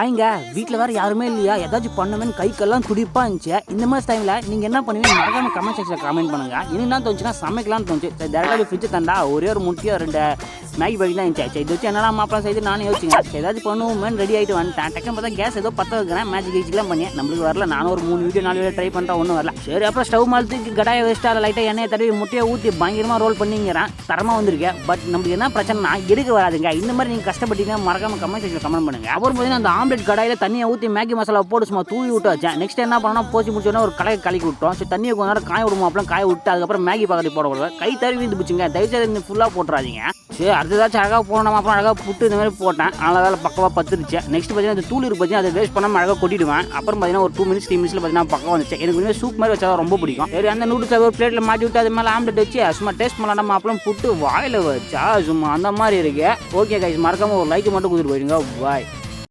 ஆயிங்க வீட்டில் வேறு யாருமே இல்லையா, ஏதாச்சும் பண்ணுமேன்னு கைக்கெல்லாம் துடிப்பாக இருந்துச்சு. இந்த மாதிரி டைமில் நீங்கள் என்ன பண்ணுவீங்க மறக்காம கமெண்ட் செக்ஷனில் கமெண்ட் பண்ணுங்கள். என்ன தோணுச்சுன்னா சமைக்கலாம்னு தோணுச்சு. சரி டேரெக்டாக ஃப்ரிட்ஜ் தந்தா ஒரே ஒரு முட்டையோ 2 மேகி படி தான் இருந்துச்சு. சரி இது வச்சு என்னெல்லாம் மாப்பிளம் செய்து நானும் யோசிச்சுங்க. சரி ஏதாச்சும் பண்ணுவோமேன்னு ரெடி ஆகிட்டு வந்துட்டேன். டக்குன்னு பார்த்தா கேஸ் ஏதோ பற்ற வைக்கிறேன், மேஜிக் கீச்சிக்கலாம் பண்ணி நம்மளுக்கு வரல. நானும் ஒரு 3 வீடியோ 4 வீடியோ ட்ரை பண்ணுறேன், ஒன்றும் வரல. சரி அப்புறம் ஸ்டவ் மாலத்துக்கு கடாயை வச்சுட்டு லைட்டாக எண்ணெயை தடவி முட்டையை ஊற்றி பயங்கரமாக ரோல் பண்ணிங்கிறேன். தரமாக வந்திருக்கேன். பட் நம்மளுக்கு என்ன பிரச்சனைனா எடுக்க வராதுங்க. இந்த மாதிரி நீங்கள் கஷ்டப்பட்டீங்கன்னா மறக்காம கமெண்ட் செக்ஷனில் கமெண்ட் பண்ணுங்க. அப்புறம் பார்த்தீங்கன்னா அந்த ஆம்லெட் கடாயில் தண்ணியை ஊற்றி மேகி மசாலா போட்டு சும்மா தூவி விட்டு வச்சேன். நெக்ஸ்ட் என்ன பண்ணா போச்சு முடிச்சோன்னா ஒரு கலக்கி விட்டோம். சரி தண்ணியை கொஞ்ச நேரம் காய விடுவோம். அப்புறம் காய விட்டு அதுக்கப்புறம் மேகி பாக்கெட் போட விடுவேன். கை தருவி இருந்து பிடிச்சிங்க. தயவுசெய்து ஃபுல்லாக போட்டுறாதீங்க. சரி அடுத்ததாச்சும் அழகாக போனோம். அப்புறம் அழகாக புட்டு இந்த மாதிரி போட்டேன். அதனால பக்கவாக பத்துருச்சு. நெக்ஸ்ட் பார்த்தீங்கன்னா அந்த தூள் இருப்பச்சு அதை வேஸ்ட் பண்ணாமல் அழகாக கொட்டிடுவேன். அப்புறம் பார்த்தீங்கன்னா ஒரு 2 மினிட்ஸ் 3 மினிட்ஸில் பார்த்தீங்கன்னா பக்கம் வந்துச்சு. எனக்கு வந்து சூப் மாதிரி வச்சா ரொம்ப பிடிக்கும். சரி அந்த நூடுல்ஸை ஒரு பிளேட்டில் மாட்டி விட்டு அது மேலே ஆம்லெட் வச்சு சும்மா டேஸ்ட் பண்ணலாம். அப்புறம் புட்டு வாயில் வச்சா சும்மா அந்த மாதிரி இருக்கு. ஓகே கைஸ், மறக்காம ஒரு லைக் மட்டும் கொடுத்துட்டு போயிடுங்க. பாய்.